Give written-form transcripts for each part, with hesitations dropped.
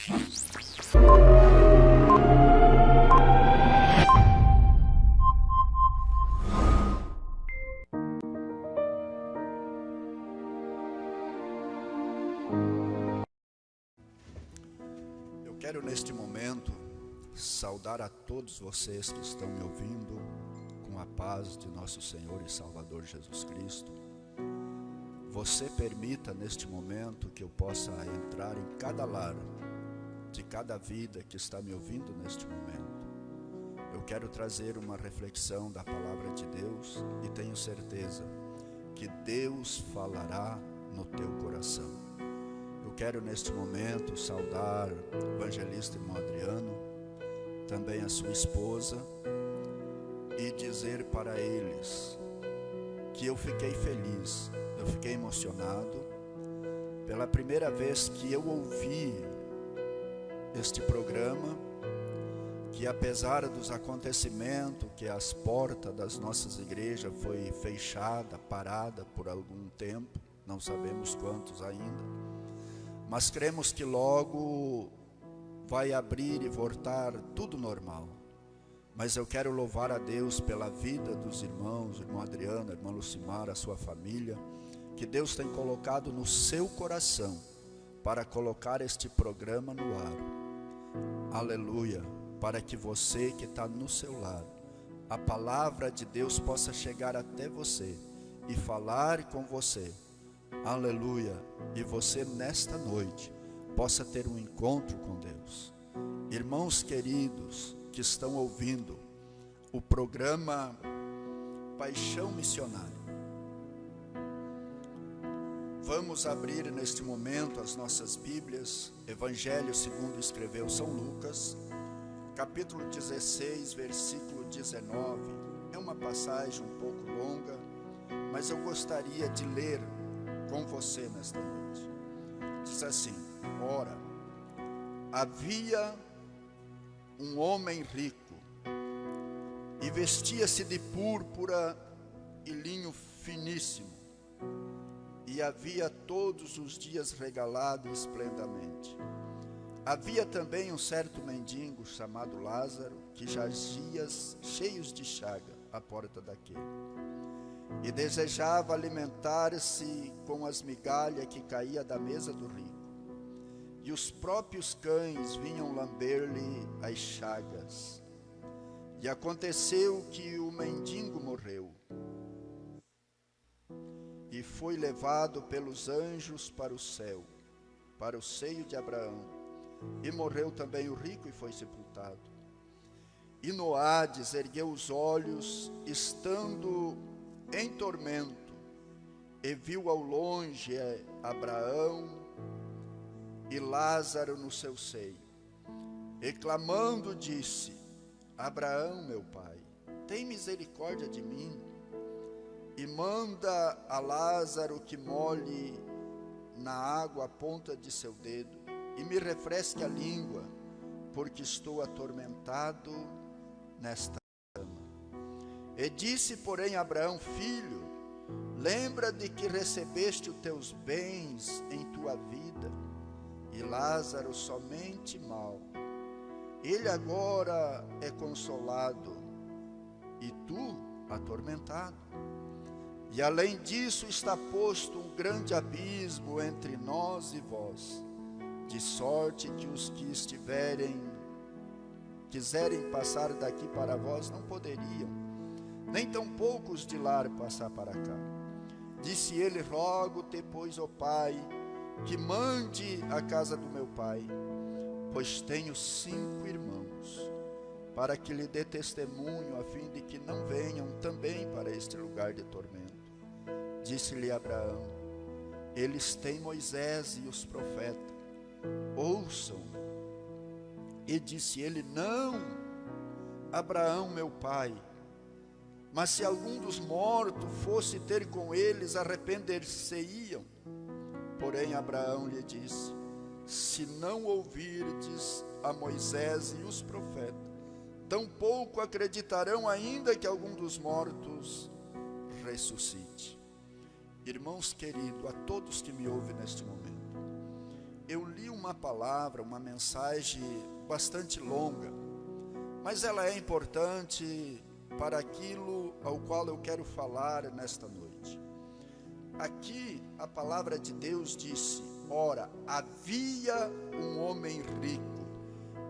Eu quero neste momento saudar a todos vocês que estão me ouvindo com a paz de nosso Senhor e Salvador Jesus Cristo. Você permita neste momento que eu possa entrar em cada lar, de cada vida que está me ouvindo neste momento. Eu quero trazer uma reflexão da palavra de Deus e tenho certeza que Deus falará no teu coração. Eu quero neste momento saudar o evangelista irmão Adriano, também a sua esposa, e dizer para eles que eu fiquei feliz, eu fiquei emocionado pela primeira vez que eu ouvi este programa, que apesar dos acontecimentos, que as portas das nossas igrejas foi fechada, parada por algum tempo, não sabemos quantos ainda, mas cremos que logo vai abrir e voltar tudo normal. Mas eu quero louvar a Deus pela vida dos irmãos, irmão Adriano, irmã Lucimar, a sua família, que Deus tem colocado no seu coração para colocar este programa no ar. Aleluia, para que você que está no seu lado, a palavra de Deus possa chegar até você e falar com você. Aleluia, e você nesta noite possa ter um encontro com Deus. Irmãos queridos que estão ouvindo o programa Paixão Missionária, vamos abrir neste momento as nossas Bíblias, Evangelho segundo escreveu São Lucas, capítulo 16, versículo 19. É uma passagem um pouco longa, mas eu gostaria de ler com você nesta noite. Diz assim: ora, havia um homem rico, e vestia-se de púrpura e linho finíssimo, e havia todos os dias regalado esplendamente. Havia também um certo mendigo chamado Lázaro, que jazia cheios de chaga à porta daquele, e desejava alimentar-se com as migalhas que caía da mesa do rico. E os próprios cães vinham lamber-lhe as chagas. E aconteceu que o mendigo morreu, e foi levado pelos anjos para o céu, para o seio de Abraão. E morreu também o rico e foi sepultado. E no Hades ergueu os olhos, estando em tormento, e viu ao longe Abraão e Lázaro no seu seio. E clamando disse: Abraão, meu pai, tem misericórdia de mim, e manda a Lázaro que molhe na água a ponta de seu dedo, e me refresque a língua, porque estou atormentado nesta cama. E disse, porém, Abraão: filho, lembra de que recebeste os teus bens em tua vida, e Lázaro somente mal. Ele agora é consolado, e tu atormentado. E além disso está posto um grande abismo entre nós e vós, de sorte que os que quiserem passar daqui para vós não poderiam, nem tampouco os de lá passar para cá. Disse ele: rogo-te, pois, ó Pai, que mande a casa do meu pai, pois tenho 5 irmãos, para que lhe dê testemunho, a fim de que não venham também para este lugar de tormento. Disse-lhe Abraão: eles têm Moisés e os profetas, ouçam. E disse ele: não, Abraão, meu pai, mas se algum dos mortos fosse ter com eles, arrepender-se-iam. Porém Abraão lhe disse: se não ouvirdes a Moisés e os profetas, tampouco acreditarão, ainda que algum dos mortos ressuscite. Irmãos queridos, a todos que me ouvem neste momento, eu li uma palavra, uma mensagem bastante longa, mas ela é importante para aquilo ao qual eu quero falar nesta noite. Aqui a palavra de Deus disse: ora, havia um homem rico,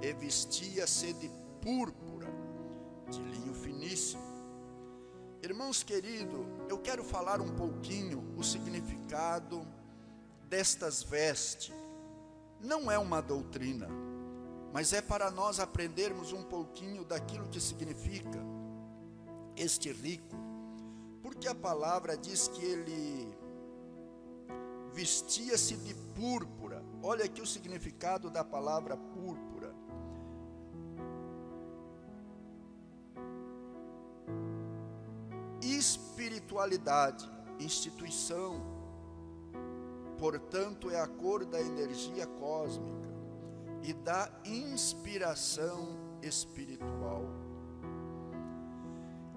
e vestia-se de púrpura, de linho finíssimo. Irmãos queridos, eu quero falar um pouquinho o significado destas vestes. Não é uma doutrina, mas é para nós aprendermos um pouquinho daquilo que significa este rico, porque a palavra diz que ele vestia-se de púrpura. Olha aqui o significado da palavra púrpura. Espiritualidade, instituição, portanto é a cor da energia cósmica e da inspiração espiritual.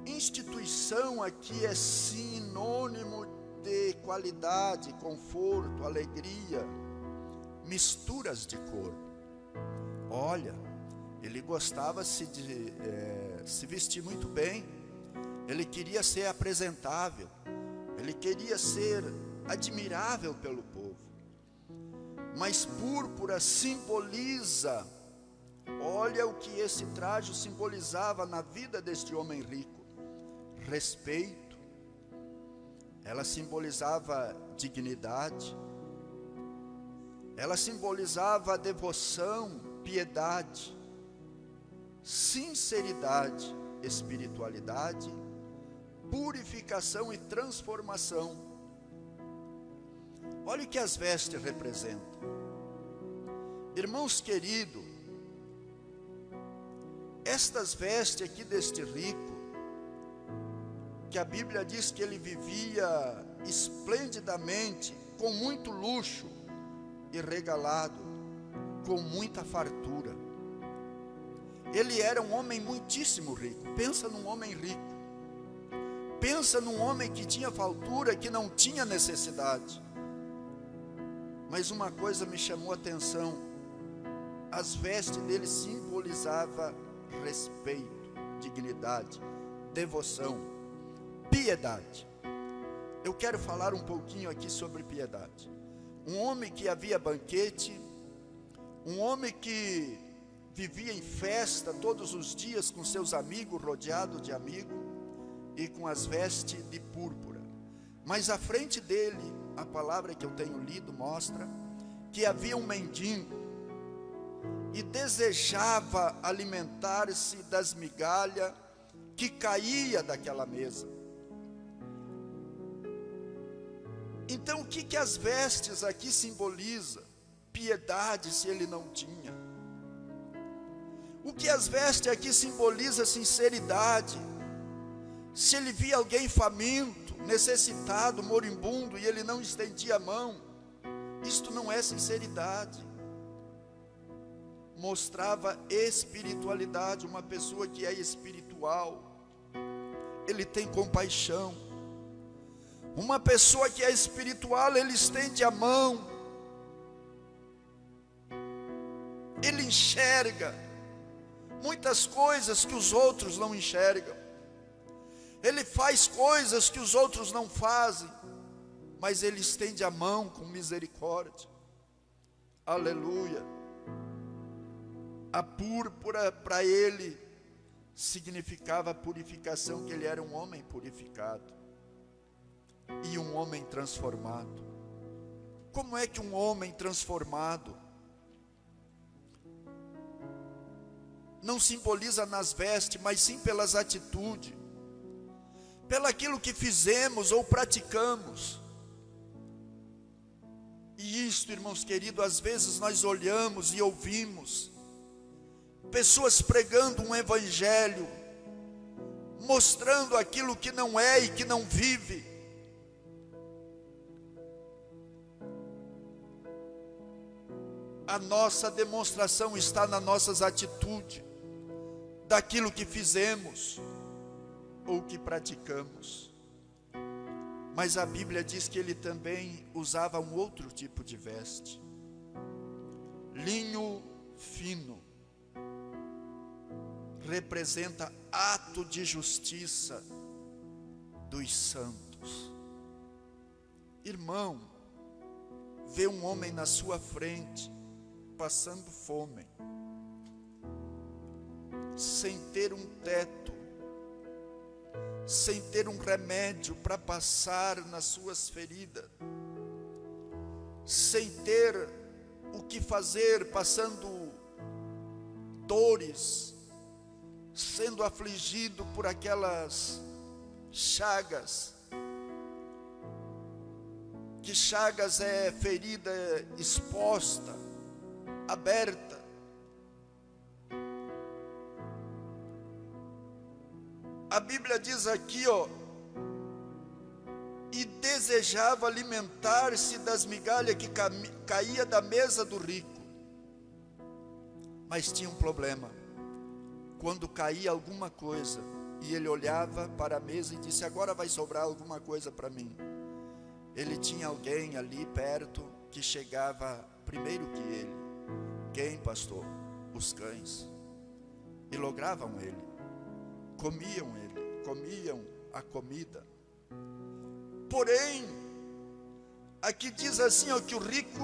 Instituição aqui é sinônimo de qualidade, conforto, alegria, misturas de cor. Olha, ele gostava de se vestir muito bem, ele queria ser apresentável, ele queria ser admirável pelo povo. Mas púrpura simboliza, olha o que esse traje simbolizava na vida deste homem rico: respeito. Ela simbolizava dignidade, ela simbolizava devoção, piedade, sinceridade, espiritualidade, purificação e transformação. Olha o que as vestes representam. Irmãos queridos, estas vestes aqui deste rico, que a Bíblia diz que ele vivia esplendidamente, com muito luxo e regalado, com muita fartura. Ele era um homem muitíssimo rico. Pensa num homem rico. Pensa num homem que tinha fartura, que não tinha necessidade. Mas uma coisa me chamou a atenção: as vestes dele simbolizavam respeito, dignidade, devoção, piedade. Eu quero falar um pouquinho aqui sobre piedade. Um homem que havia banquete, um homem que vivia em festa todos os dias com seus amigos, rodeado de amigos, e com as vestes de púrpura. Mas à frente dele, a palavra que eu tenho lido mostra que havia um mendigo e desejava alimentar-se das migalhas que caía daquela mesa. Então o que as vestes aqui simbolizam? Piedade, se ele não tinha. O que as vestes aqui simbolizam? Sinceridade. Se ele via alguém faminto, necessitado, moribundo, e ele não estendia a mão, isto não é sinceridade. Mostrava espiritualidade. Uma pessoa que é espiritual, ele tem compaixão. Uma pessoa que é espiritual, ele estende a mão, ele enxerga muitas coisas que os outros não enxergam. Ele faz coisas que os outros não fazem, mas ele estende a mão com misericórdia. Aleluia. A púrpura para ele significava purificação, que ele era um homem purificado e um homem transformado. Como é que um homem transformado não simboliza nas vestes, mas sim pelas atitudes, pelaquilo que fizemos ou praticamos? E isto, irmãos queridos, às vezes nós olhamos e ouvimos pessoas pregando um evangelho, mostrando aquilo que não é e que não vive. A nossa demonstração está nas nossas atitudes, daquilo que fizemos ou que praticamos. Mas a Bíblia diz que ele também usava um outro tipo de veste. linho fino, representa ato de justiça dos santos. Irmão, vê um homem na sua frente, passando fome, sem ter um teto, sem ter um remédio para passar nas suas feridas, sem ter o que fazer, passando dores, sendo afligido por aquelas chagas, que chagas é ferida exposta, aberta. A Bíblia diz aqui, e desejava alimentar-se das migalhas que caía da mesa do rico. Mas tinha um problema. Quando caía alguma coisa, e ele olhava para a mesa e disse: agora vai sobrar alguma coisa para mim. Ele tinha alguém ali perto que chegava primeiro que ele. Quem, pastor? Os cães. E logravam ele, comiam a comida. Porém, aqui diz assim, que o rico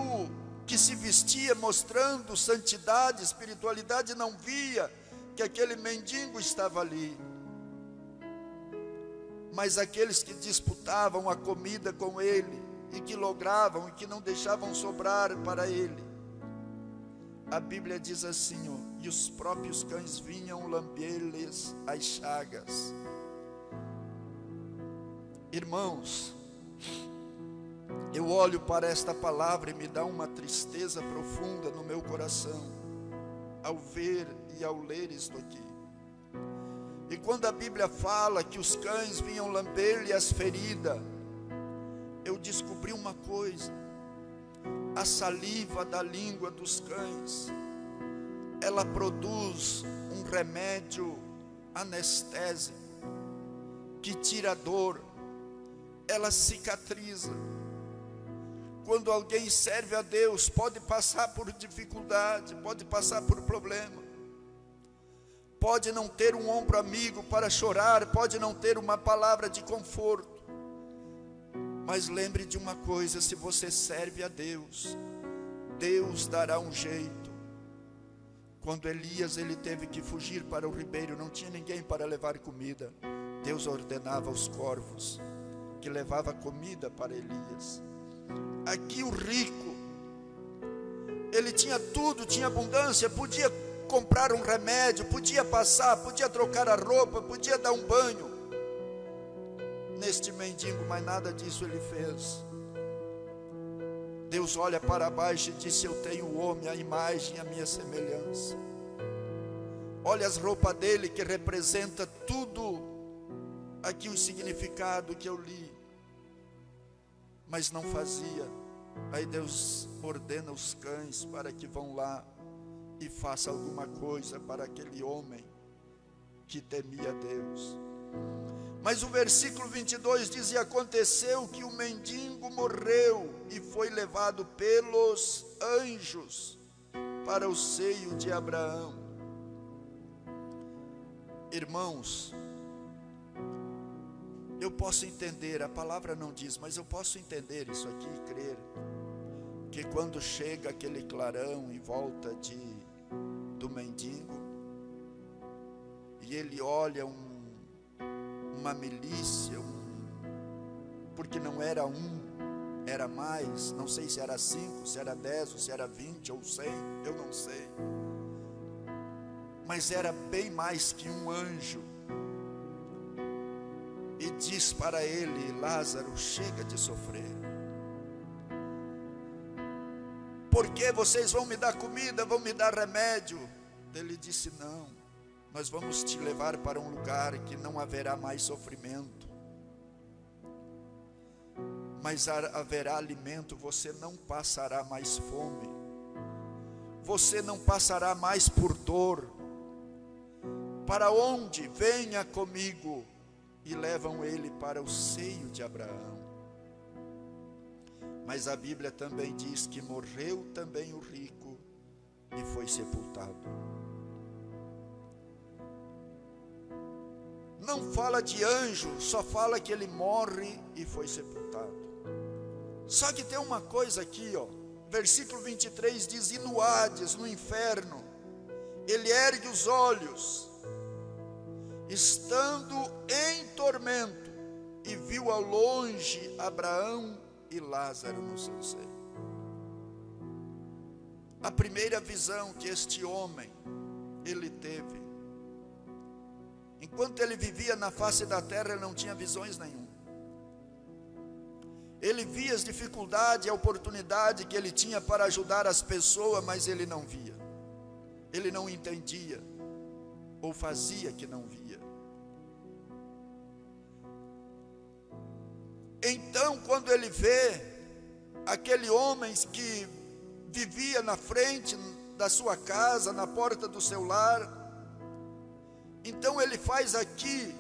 que se vestia mostrando santidade, espiritualidade, não via que aquele mendigo estava ali. Mas aqueles que disputavam a comida com ele, e que logravam, e que não deixavam sobrar para ele, a Bíblia diz assim, e os próprios cães vinham lamber-lhes as chagas. Irmãos, eu olho para esta palavra e me dá uma tristeza profunda no meu coração, ao ver e ao ler isto aqui. E quando a Bíblia fala que os cães vinham lamber-lhe as feridas, eu descobri uma coisa: a saliva da língua dos cães, ela produz um remédio anestésico, que tira a dor, ela cicatriza. Quando alguém serve a Deus, pode passar por dificuldade, pode passar por problema, pode não ter um ombro amigo para chorar, pode não ter uma palavra de conforto, mas lembre de uma coisa: se você serve a Deus, Deus dará um jeito. Quando Elias ele teve que fugir para o ribeiro, não tinha ninguém para levar comida, Deus ordenava aos corvos que levava comida para Elias. Aqui o rico, ele tinha tudo, tinha abundância, podia comprar um remédio, podia passar, podia trocar a roupa, podia dar um banho neste mendigo, mas nada disso ele fez. Deus olha para baixo e disse: eu tenho o homem, a imagem, a minha semelhança. Olha as roupas dele, que representa tudo aqui o significado que eu li, mas não fazia. Aí Deus ordena os cães para que vão lá e faça alguma coisa para aquele homem que temia Deus. Mas o versículo 22 diz: e aconteceu que o mendigo morreu e foi levado pelos anjos para o seio de Abraão. Irmãos, eu posso entender, a palavra não diz, mas eu posso entender isso aqui e crer, que quando chega aquele clarão em volta do mendigo, e ele olha uma milícia, porque não era era mais, não sei se era 5, se era 10, ou se era 20 ou 100, eu não sei, mas era bem mais que um anjo, e diz para ele: Lázaro, chega de sofrer, porque vocês vão me dar comida, vão me dar remédio. Ele disse: não, nós vamos te levar para um lugar que não haverá mais sofrimento, mas haverá alimento. Você não passará mais fome, você não passará mais por dor. Para onde? Venha comigo. E levam ele para o seio de Abraão. Mas a Bíblia também diz que morreu também o rico e foi sepultado. Não fala de anjo, só fala que ele morre e foi sepultado. Só que tem uma coisa aqui, versículo 23 diz: e no Hades, no inferno, ele ergue os olhos, estando em tormento, e viu ao longe Abraão e Lázaro no seu seio. A primeira visão que este homem, ele teve, enquanto ele vivia na face da terra, ele não tinha visões nenhuma. Ele via as dificuldades e a oportunidade que ele tinha para ajudar as pessoas, mas ele não via. Ele não entendia, ou fazia que não via. Então, quando ele vê aquele homem que vivia na frente da sua casa, na porta do seu lar, então ele faz aqui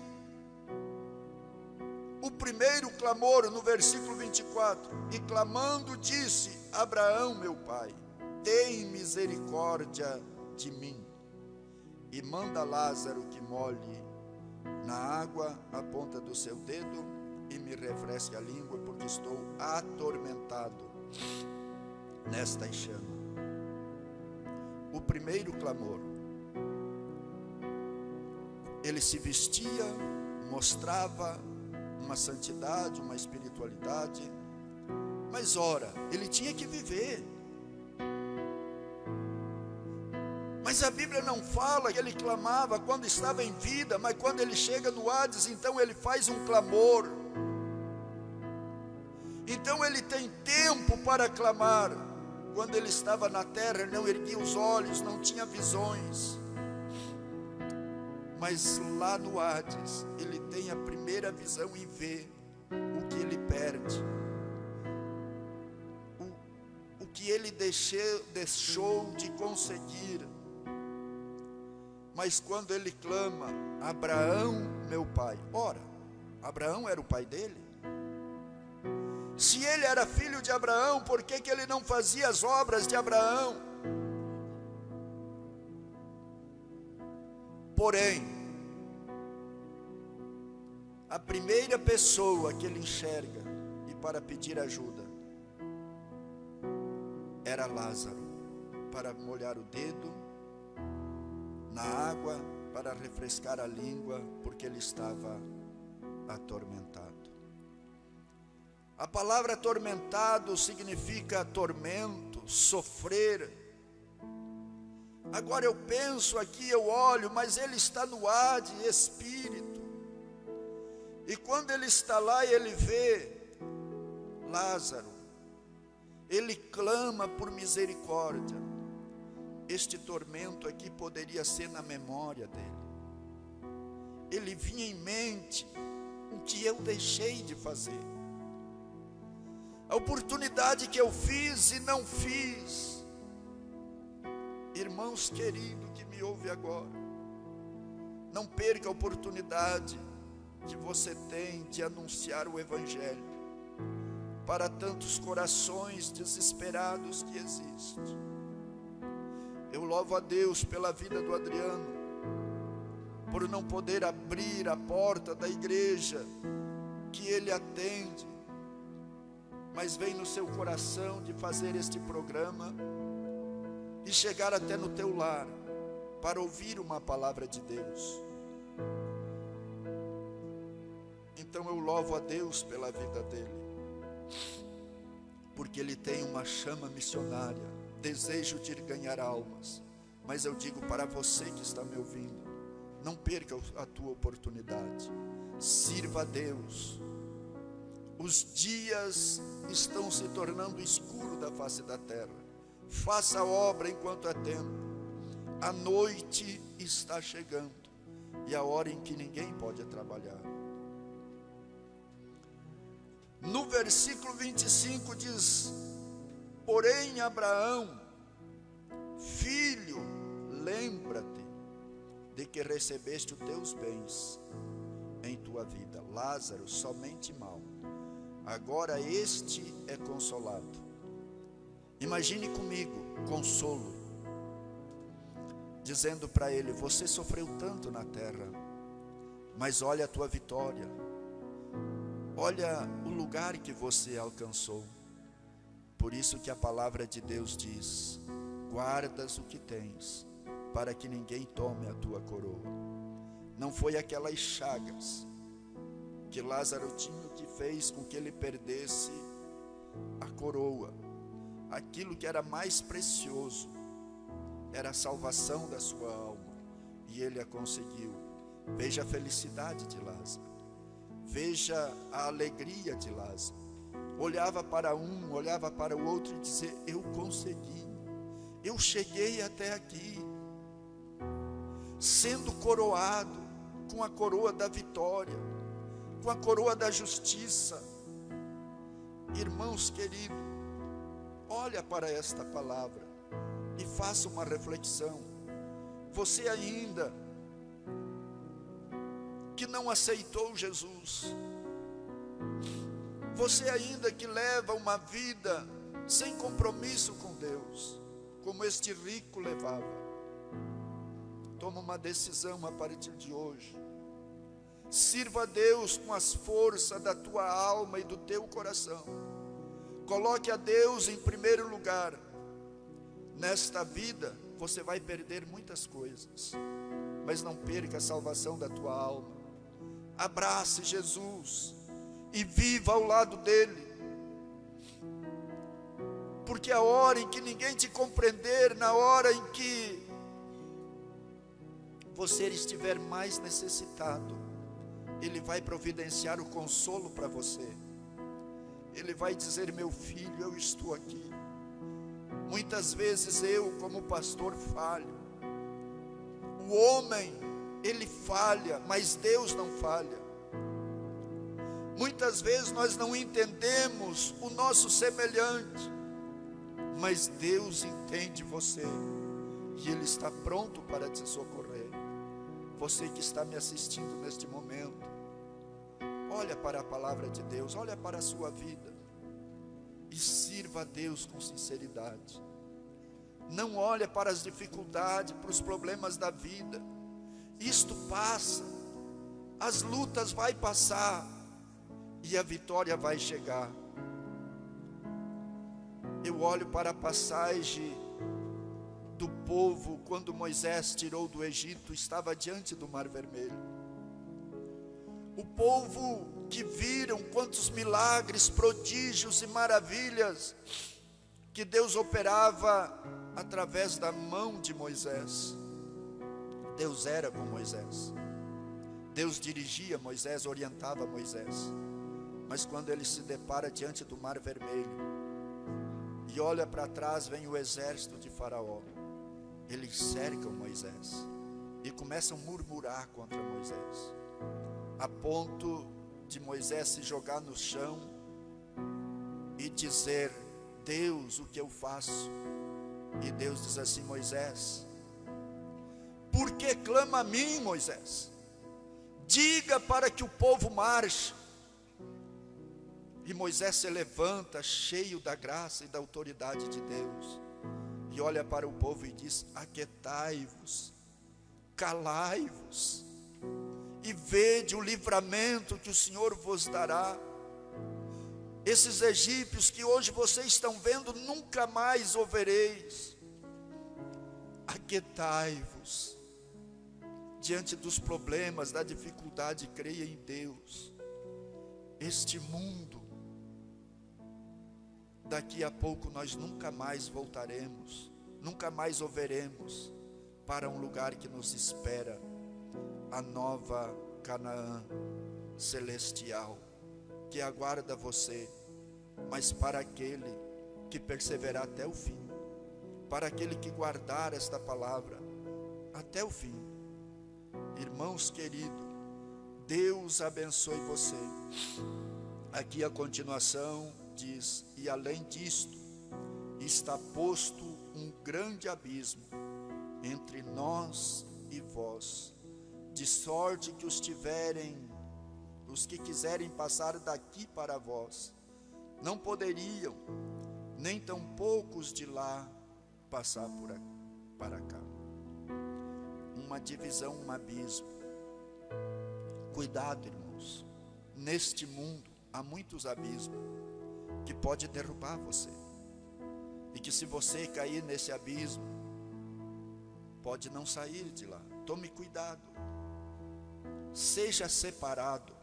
o primeiro clamor no versículo 24: e clamando disse: Abraão, meu pai, tem misericórdia de mim, e manda Lázaro que molhe na água a ponta do seu dedo e me refresque a língua, porque estou atormentado nesta chama. O primeiro clamor, ele se vestia, mostrava uma santidade, uma espiritualidade, mas ora, ele tinha que viver. Mas a Bíblia não fala que ele clamava quando estava em vida, mas quando ele chega no Hades, então ele faz um clamor. Então ele tem tempo para clamar. Quando ele estava na terra, ele não erguia os olhos, não tinha visões. Mas lá no Hades, ele tem a primeira visão e vê o que ele perde, o que ele deixou de conseguir. Mas quando ele clama: Abraão, meu pai. Ora, Abraão era o pai dele. Se ele era filho de Abraão, por que ele não fazia as obras de Abraão? Porém, a primeira pessoa que ele enxerga e para pedir ajuda era Lázaro, para molhar o dedo na água, para refrescar a língua, porque ele estava atormentado. A palavra atormentado significa tormento, sofrer. Agora eu penso aqui, eu olho, mas ele está no Hades, espírito. E quando ele está lá e ele vê Lázaro, ele clama por misericórdia. Este tormento aqui poderia ser na memória dele. Ele vinha em mente: o que eu deixei de fazer, a oportunidade que eu fiz e não fiz. Irmãos queridos que me ouvem agora, não perca a oportunidade que você tem de anunciar o Evangelho para tantos corações desesperados que existem. Eu louvo a Deus pela vida do Adriano, por não poder abrir a porta da igreja que ele atende, mas vem no seu coração de fazer este programa e chegar até no teu lar para ouvir uma palavra de Deus. Então eu louvo a Deus pela vida dele, porque ele tem uma chama missionária, desejo de ganhar almas. Mas eu digo para você que está me ouvindo: não perca a tua oportunidade, sirva a Deus. Os dias estão se tornando escuros da face da terra. Faça a obra enquanto é tempo. A noite está chegando e a hora em que ninguém pode trabalhar. No versículo 25 diz: porém Abraão, filho, lembra-te de que recebeste os teus bens em tua vida, Lázaro somente mal. Agora este é consolado. Imagine comigo, consolo. dizendo para ele: você sofreu tanto na terra, mas olha a tua vitória, olha o lugar que você alcançou. Por isso que a palavra de Deus diz: guardas o que tens, para que ninguém tome a tua coroa. Não foi aquelas chagas que Lázaro tinha que fez com que ele perdesse a coroa. Aquilo que era mais precioso era a salvação da sua alma, e ele a conseguiu. Veja a felicidade de Lázaro, veja a alegria de Lázaro. Olhava para um, olhava para o outro e dizia: eu consegui, eu cheguei até aqui, sendo coroado com a coroa da vitória, com a coroa da justiça. Irmãos queridos, olha para esta palavra e faça uma reflexão. Você ainda que não aceitou Jesus, você ainda que leva uma vida sem compromisso com Deus, como este rico levava, toma uma decisão a partir de hoje. Sirva a Deus com as forças da tua alma e do teu coração. Coloque a Deus em primeiro lugar. Nesta vida você vai perder muitas coisas, mas não perca a salvação da tua alma. Abrace Jesus e viva ao lado dele, porque a hora em que ninguém te compreender, na hora em que você estiver mais necessitado, ele vai providenciar o consolo para você. Ele vai dizer: meu filho, eu estou aqui. Muitas vezes eu, como pastor, falho. O homem, ele falha, mas Deus não falha. Muitas vezes nós não entendemos o nosso semelhante, mas Deus entende você, e Ele está pronto para te socorrer. Você que está me assistindo neste momento, olha para a palavra de Deus, olha para a sua vida e sirva a Deus com sinceridade. Não olhe para as dificuldades, para os problemas da vida. Isto passa, as lutas vão passar e a vitória vai chegar. Eu olho para a passagem do povo quando Moisés tirou do Egito, estava diante do Mar Vermelho. O povo que viram quantos milagres, prodígios e maravilhas que Deus operava através da mão de Moisés. Deus era com Moisés, Deus dirigia Moisés, orientava Moisés. Mas quando ele se depara diante do Mar Vermelho e olha para trás, vem o exército de Faraó. Eles cercam Moisés e começam a murmurar contra Moisés, a ponto de Moisés se jogar no chão e dizer: Deus, o que eu faço? E Deus diz assim: Moisés, por que clama a mim, Moisés? Diga para que o povo marche. E Moisés se levanta, cheio da graça e da autoridade de Deus, e olha para o povo e diz: aquietai-vos, calai-vos, e vede o livramento que o Senhor vos dará. Esses egípcios que hoje vocês estão vendo, nunca mais o vereis. Aquietai-vos, diante dos problemas, da dificuldade, creia em Deus. Este mundo, daqui a pouco nós nunca mais voltaremos, nunca mais o veremos, para um lugar que nos espera, a nova Canaã celestial, que aguarda você, mas para aquele que perseverar até o fim, para aquele que guardar esta palavra até o fim. Irmãos queridos, Deus abençoe você. Aqui a continuação diz: e além disto, está posto um grande abismo entre nós e vós, de sorte que os que quiserem passar daqui para vós, não poderiam, nem tampouco os de lá passar para cá. uma divisão, um abismo. Cuidado, irmãos. Neste mundo há muitos abismos que pode derrubar você. E que se você cair nesse abismo, pode não sair de lá. Tome cuidado. Seja separado.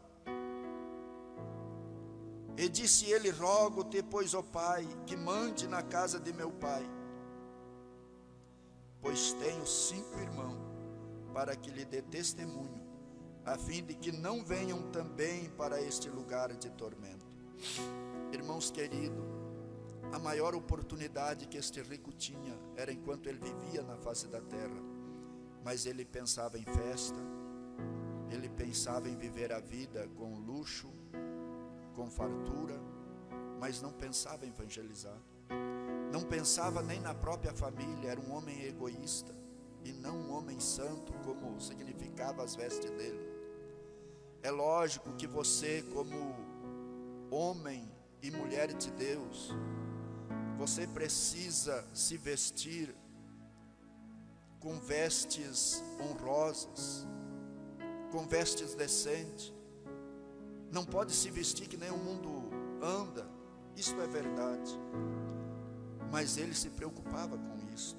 E disse ele: rogo-te, pois, ó Pai, que mande na casa de meu pai, pois tenho 5 irmãos, para que lhe dê testemunho, a fim de que não venham também para este lugar de tormento. Irmãos queridos, a maior oportunidade que este rico tinha era enquanto ele vivia na face da terra, mas ele pensava em festa, ele pensava em viver a vida com luxo, com fartura, mas não pensava em evangelizar, não pensava nem na própria família. Era um homem egoísta e não um homem santo, como significava as vestes dele. É lógico que você, como homem e mulher de Deus, você precisa se vestir com vestes honrosas, com vestes decentes. Não pode se vestir que nem o mundo anda, isso é verdade. Mas ele se preocupava com isso.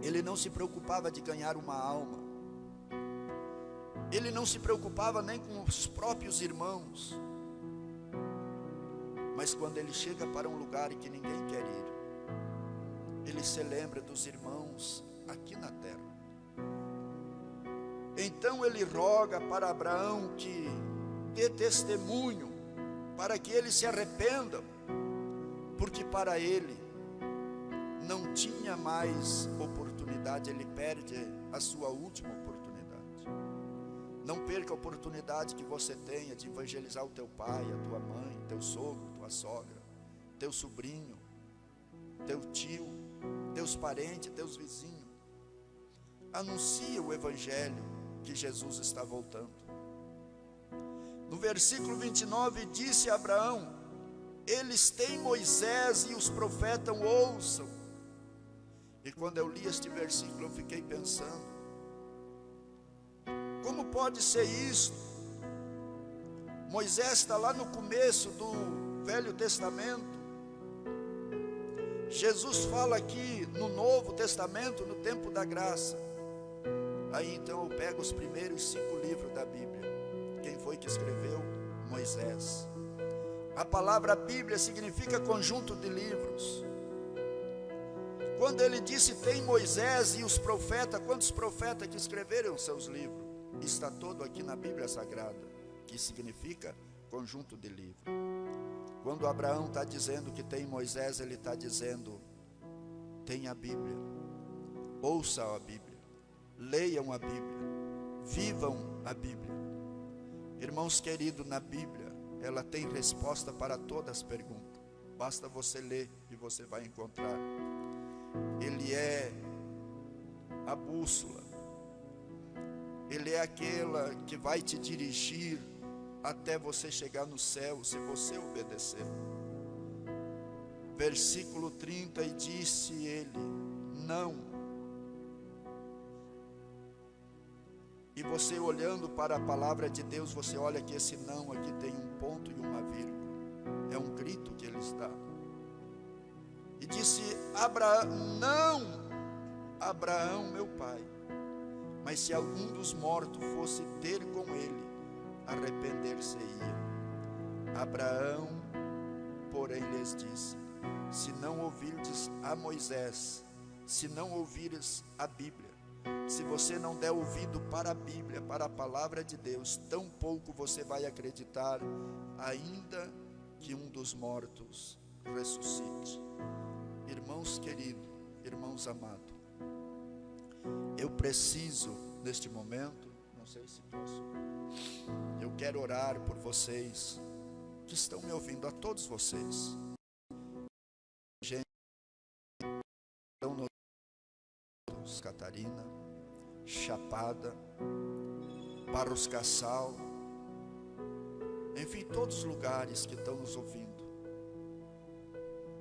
Ele não se preocupava de ganhar uma alma. Ele não se preocupava nem com os próprios irmãos. Mas quando ele chega para um lugar em que ninguém quer ir, ele se lembra dos irmãos aqui na terra. Então ele roga para Abraão que dê testemunho, para que ele se arrependa, porque para ele não tinha mais oportunidade. Ele perde a sua última oportunidade. Não perca a oportunidade que você tenha de evangelizar o teu pai, a tua mãe, teu sogro, tua sogra, teu sobrinho, teu tio, teus parentes, teus vizinhos. Anuncia o evangelho que Jesus está voltando. No versículo 29 disse a Abraão: eles têm Moisés e os profetas, ouçam. E quando eu li este versículo, eu fiquei pensando: como pode ser isto? Moisés está lá no começo do Velho Testamento. Jesus fala aqui no Novo Testamento, no tempo da graça. Aí então eu pego os primeiros 5 livros da Bíblia. Quem foi que escreveu? Moisés. A palavra Bíblia significa conjunto de livros. Quando ele disse tem Moisés e os profetas, quantos profetas que escreveram seus livros? Está todo aqui na Bíblia Sagrada, que significa conjunto de livros. Quando Abraão está dizendo que tem Moisés, ele está dizendo: tem a Bíblia, ouçam a Bíblia, leiam a Bíblia, vivam a Bíblia. Irmãos queridos, na Bíblia, ela tem resposta para todas as perguntas. Basta você ler e você vai encontrar. Ele é a bússola. Ele é aquela que vai te dirigir até você chegar no céu, se você obedecer. Versículo 30, e disse ele: não. E você olhando para a palavra de Deus, você olha que esse não aqui tem um ponto e uma vírgula. É um grito que ele está. E disse Abraão: não, Abraão meu pai, mas se algum dos mortos fosse ter com ele, arrepender-se-ia. Abraão, porém, lhes disse: se não ouvirdes a Moisés, se não ouvires a Bíblia, se você não der ouvido para a Bíblia, para a palavra de Deus, tampouco você vai acreditar, ainda que um dos mortos ressuscite. Irmãos queridos, irmãos amados, eu preciso neste momento, não sei se posso, eu quero orar por vocês que estão me ouvindo, a todos vocês. Gente, estão no Catarina, Chapada, Barros Cassal, enfim, todos os lugares que estão nos ouvindo.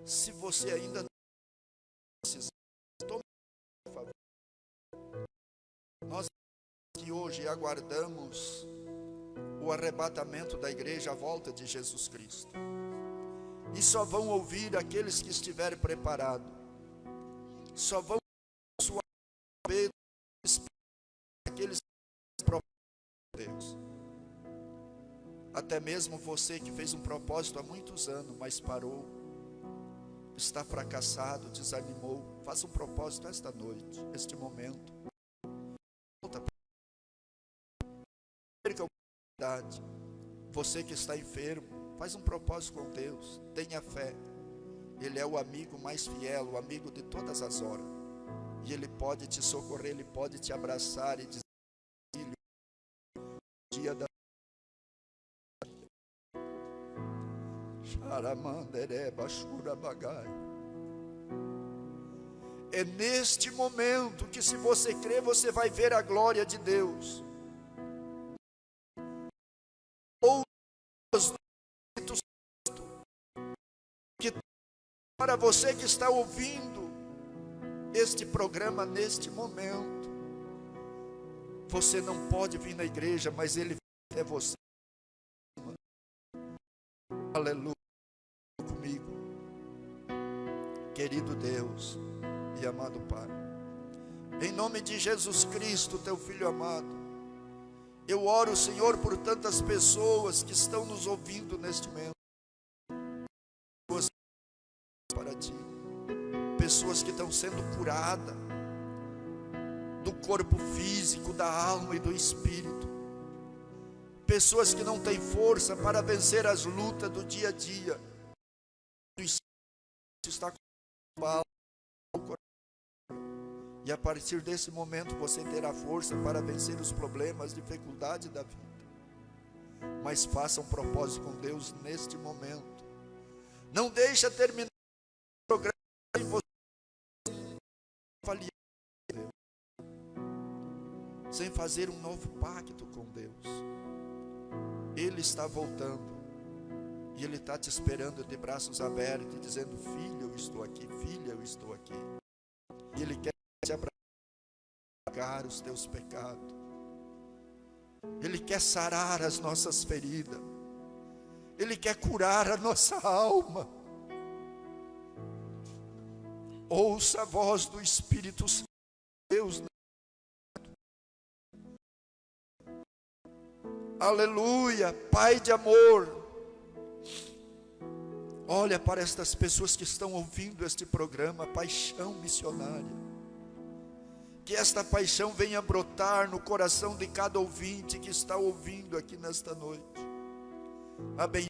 Se você ainda não precisa, tome, por favor, Nós que hoje aguardamos o arrebatamento da igreja à volta de Jesus Cristo. E só vão ouvir aqueles que estiverem preparados. Só vão suar aqueles que propõem Deus. Até mesmo você que fez um propósito há muitos anos, mas parou, está fracassado, desanimou, faça um propósito esta noite, este momento. Volta para a oportunidade. Você que está enfermo, faz um propósito com Deus, tenha fé. Ele é o amigo mais fiel, o amigo de todas as horas. E Ele pode te socorrer, Ele pode te abraçar e dizer, filho, dia da é neste momento que, se você crer, você vai ver a glória de Deus. Ou que para você que está ouvindo este programa neste momento, você não pode vir na igreja, mas Ele é você. Aleluia. Comigo, querido Deus e amado Pai, em nome de Jesus Cristo, teu Filho amado, eu oro, Senhor, por tantas pessoas que estão nos ouvindo neste momento, para Ti, pessoas que estão sendo curadas do corpo físico, da alma e do espírito, pessoas que não têm força para vencer as lutas do dia a dia. O espírito está com o coração, e a partir desse momento você terá força para vencer os problemas, dificuldades da vida. Mas faça um propósito com Deus neste momento. Não deixa terminar o programa e você avaliar Deus, sem fazer um novo pacto com Deus. Ele está voltando, e Ele está te esperando de braços abertos, e dizendo, filho, eu estou aqui, filha, eu estou aqui. E Ele quer te abraçar os teus pecados. Ele quer sarar as nossas feridas. Ele quer curar a nossa alma. Ouça a voz do Espírito Santo de Deus. Aleluia, Pai de amor, olha para estas pessoas que estão ouvindo este programa, Paixão Missionária, que esta paixão venha brotar no coração de cada ouvinte que está ouvindo aqui nesta noite. Abençoe